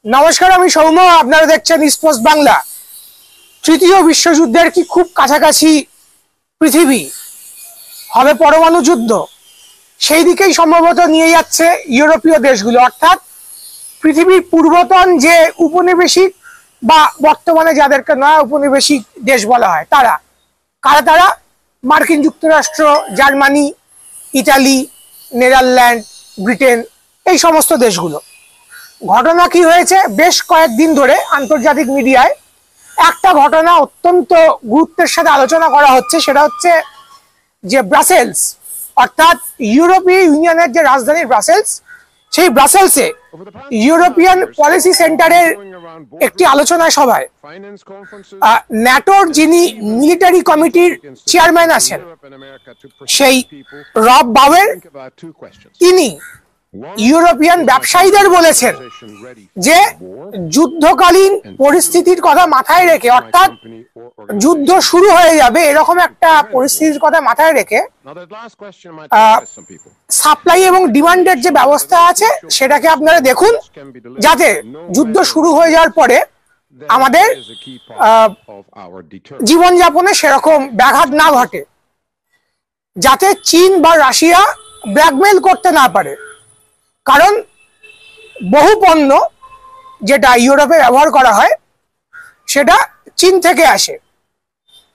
নমস্কার, আমি সৌম্য। আপনারা দেখছেন স্পোর্টস বাংলা। তৃতীয় বিশ্বযুদ্ধের কি খুব কাছাকাছি পৃথিবী, হবে পরমাণু যুদ্ধ, সেই দিকেই সম্ভবত নিয়ে যাচ্ছে ইউরোপীয় দেশগুলো। অর্থাৎ পৃথিবীর পূর্বতন যে উপনিবেশিক বা বর্তমানে যাদেরকে নয়া উপনিবেশিক দেশ বলা হয়, তারা কারা? তারা মার্কিন যুক্তরাষ্ট্র, জার্মানি, ইটালি, নেদারল্যান্ড, ব্রিটেন, এই সমস্ত দেশগুলো। ঘটনা কি হয়েছে, বেশ কয়েকদিন ধরে আন্তর্জাতিক মিডিয়ায় একটা ঘটনা অত্যন্ত গুরুত্বের সাথে আলোচনা করা হচ্ছে। সেটা হচ্ছে যে ব্রাসেলস, অর্থাৎ ইউরোপীয় ইউনিয়নের যে রাজধানী ব্রাসেলস, সেই ব্রাসেলসে ইউরোপিয়ান পলিসি সেন্টারের একটি আলোচনা সভায় ন্যাটোর যিনি মিলিটারি কমিটির চেয়ারম্যান আছেন, সেই রব বাওয়ের, তিনি ইউরোপিয়ান ব্যবসায়ীদের বলেছেন যে যুদ্ধকালীন পরিস্থিতির কথা মাথায় রেখে, অর্থাৎ যুদ্ধ শুরু হয়ে যাবে এরকম একটা পরিস্থিতির কথা মাথায় রেখে সাপ্লাই এবং ডিমান্ডের যে ব্যবস্থা আছে সেটাকে আপনারা দেখুন, যাতে যুদ্ধ শুরু হয়ে যাওয়ার পরে আমাদের জীবনযাপনে সেরকম ব্যাঘাত না ঘটে, যাতে চীন বা রাশিয়া ব্ল্যাকমেল করতে না পারে। কারণ বহু পণ্য যেটা ইউরোপে ব্যবহার করা হয় সেটা চীন থেকে আসে।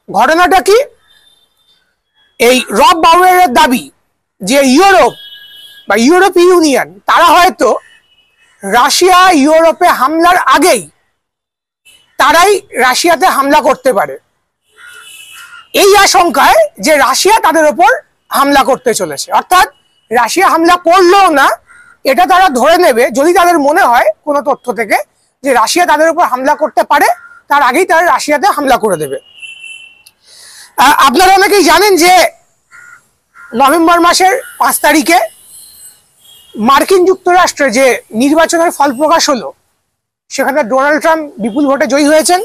ঘটনাটা কি, এই রব বাওয়ের দাবি যে ইউরোপ বা ইউরোপীয় ইউনিয়ন তারা হয়তো রাশিয়া ইউরোপে হামলার আগেই তারাই রাশিয়াতে হামলা করতে পারে, এই আশঙ্কায় যে রাশিয়া তাদের ওপর হামলা করতে চলেছে। অর্থাৎ রাশিয়া হামলা করলেও না, এটা তারা ধরে নেবে যদি তাদের মনে হয় কোনো তথ্য থেকে যে রাশিয়া তাদের উপর হামলা করতে পারে, তার আগেই তারা রাশিয়াতে হামলা করে দেবে। আপনারা অনেকেই জানেন যে নভেম্বর মাসের 5 তারিখে মার্কিন যুক্তরাষ্ট্রে যে নির্বাচনের ফল প্রকাশ হলো, সেখানে ডোনাল্ড ট্রাম্প বিপুল ভোটে জয়ী হয়েছেন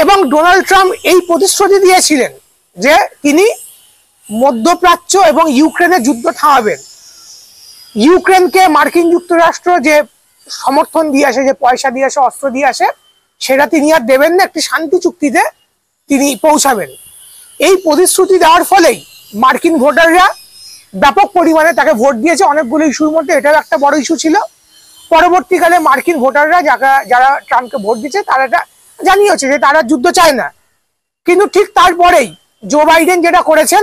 এবং ডোনাল্ড ট্রাম্প এই প্রতিশ্রুতি দিয়েছিলেন যে তিনি মধ্যপ্রাচ্য এবং ইউক্রেনের যুদ্ধ থামাবেন। ইউক্রেনকে মার্কিন যুক্তরাষ্ট্র যে সমর্থন দিয়ে আসে, যে পয়সা দিয়ে আসে, অস্ত্র দিয়ে আসে, সেটা তিনি আর দেবেন না, একটি শান্তি চুক্তিতে তিনি পৌঁছাবেন। এই প্রতিশ্রুতি দেওয়ার ফলেই মার্কিন ভোটাররা ব্যাপক পরিমাণে তাকে ভোট দিয়েছে। অনেকগুলো ইস্যুর মধ্যে এটাও একটা বড় ইস্যু ছিল। পরবর্তীকালে মার্কিন ভোটাররা যারা ট্রাম্পকে ভোট দিচ্ছে তারা এটা জানিয়েছে যে তারা যুদ্ধ চায় না। কিন্তু ঠিক তারপরেই জো বাইডেন যেটা করেছেন,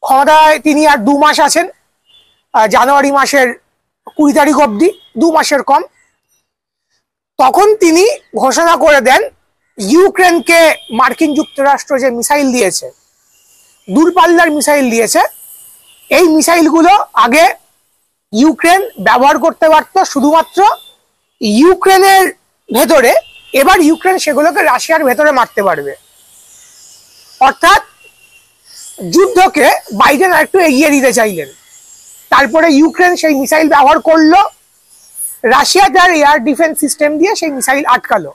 ক্ষমতায় তিনি আর 2 মাস আছেন, জানুয়ারি মাসের 20 তারিখ অবধি, 2 মাসের কম। তখন তিনি ঘোষণা করে দেন ইউক্রেনকে মার্কিন যুক্তরাষ্ট্র যে মিসাইল দিয়েছে, দূরপাল্লার মিসাইল দিয়েছে, এই মিসাইলগুলো আগে ইউক্রেন ব্যবহার করতে পারত শুধুমাত্র ইউক্রেনের ভেতরে, এবার ইউক্রেন সেগুলোকে রাশিয়ার ভেতরে মারতে পারবে। অর্থাৎ যুদ্ধকে বাইডেন আরেকটু এগিয়ে দিতে চাইলেন। তারপরে ইউক্রেন সেই মিসাইল ব্যবহার করলো, রাশিয়া তার এয়ার ডিফেন্স সিস্টেম দিয়ে সেই মিসাইল আটকালো।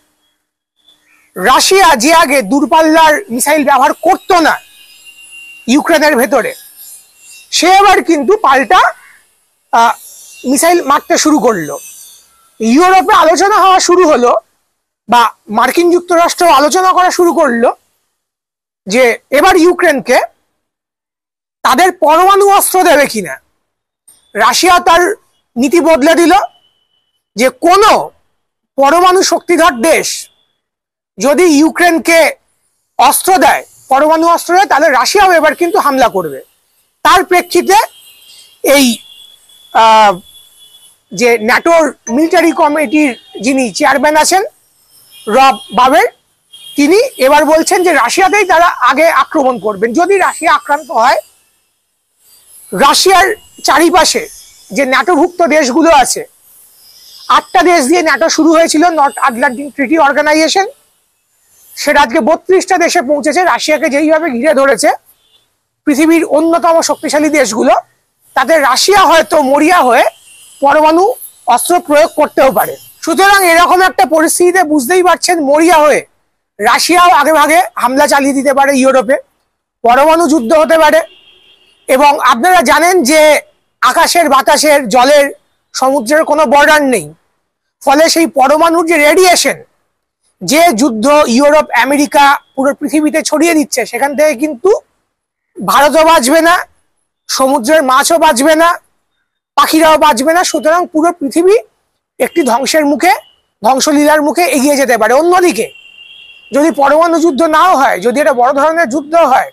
রাশিয়া যে আগে দূরপাল্লার মিসাইল ব্যবহার করতো না ইউক্রেনের ভেতরে, সে এবার কিন্তু পাল্টা মিসাইল মারতে শুরু করলো। ইউরোপে আলোচনা হওয়া শুরু হলো, বা মার্কিন যুক্তরাষ্ট্র আলোচনা করা শুরু করলো যে এবার ইউক্রেনকে তাদের পরমাণু অস্ত্র দেবে কিনা। রাশিয়া তার নীতি বদলে দিল যে কোনো পরমাণু শক্তিধর দেশ যদি ইউক্রেনকে অস্ত্র দেয়, পরমাণু অস্ত্র দেয়, তাহলে রাশিয়াও এবার কিন্তু হামলা করবে। তার প্রেক্ষিতে এই যে ন্যাটোর মিলিটারি কমিটির যিনি চেয়ারম্যান আছেন রব বাওয়ের, তিনি এবার বলছেন যে রাশিয়াতেই তারা আগে আক্রমণ করবেন। যদি রাশিয়া আক্রান্ত হয়, রাশিয়ার চারিপাশে যে ন্যাটোভুক্ত দেশগুলো আছে, 8টা দেশ দিয়ে ন্যাটো শুরু হয়েছিল, নর্থ আটলান্টিক ট্রিটি অর্গানাইজেশন, সেটা আজকে 32টা দেশে পৌঁছেছে। রাশিয়াকে যেইভাবে ঘিরে ধরেছে পৃথিবীর অন্যতম শক্তিশালী দেশগুলো, তাতে রাশিয়া হয়তো মরিয়া হয়ে পরমাণু অস্ত্র প্রয়োগ করতেও পারে। সুতরাং এরকম একটা পরিস্থিতিতে বুঝতেই পারছেন, মরিয়া হয়ে রাশিয়াও আগে ভাগে হামলা চালিয়ে দিতে পারে ইউরোপে, পরমাণু যুদ্ধ হতে পারে। এবং আপনারা জানেন যে আকাশের, বাতাসের, জলের, সমুদ্রের কোনো বর্ডার নেই। ফলে সেই পরমাণুর যে রেডিয়েশন, যে যুদ্ধ ইউরোপ আমেরিকা পুরো পৃথিবীতে ছড়িয়ে দিচ্ছে, সেখান থেকে কিন্তু ভারতও বাঁচবে না, সমুদ্রের মাছও বাঁচবে না, পাখিরাও বাঁচবে না। সুতরাং পুরো পৃথিবী একটি ধ্বংসের মুখে, ধ্বংসলীলার মুখে এগিয়ে যেতে পারে। অন্যদিকে যদি পরমাণু যুদ্ধ নাও হয়, যদি এটা বড় ধরনের যুদ্ধ হয়,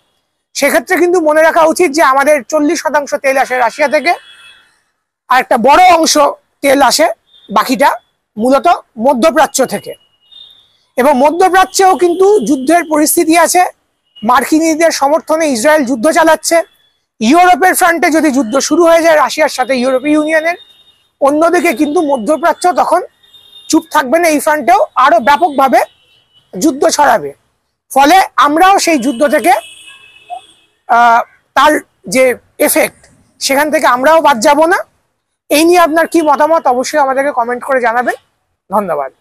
সেক্ষেত্রে কিন্তু মনে রাখা উচিত যে আমাদের 40% তেল আসে রাশিয়া থেকে, আর একটা বড় অংশ তেল আসে বাকিটা মূলত মধ্যপ্রাচ্য থেকে। এবং মধ্যপ্রাচ্যেও কিন্তু যুদ্ধের পরিস্থিতি আছে, মার্কিনীদের সমর্থনে ইসরায়েল যুদ্ধ চালাচ্ছে। ইউরোপের ফ্রন্টে যদি যুদ্ধ শুরু হয়ে যায় রাশিয়ার সাথে ইউরোপীয় ইউনিয়নের, অন্যদিকে কিন্তু মধ্যপ্রাচ্য তখন চুপ থাকবে না, এই ফ্রন্টেও আরো ব্যাপকভাবে যুদ্ধ ছড়াবে। ফলে আমরাও সেই যুদ্ধ থেকে তার যে এফেক্ট, সেখান থেকে আমরাও বাদ যাব না। এই নিয়ে আপনার কি মতামত অবশ্যই আমাদেরকে কমেন্ট করে জানাবেন। ধন্যবাদ।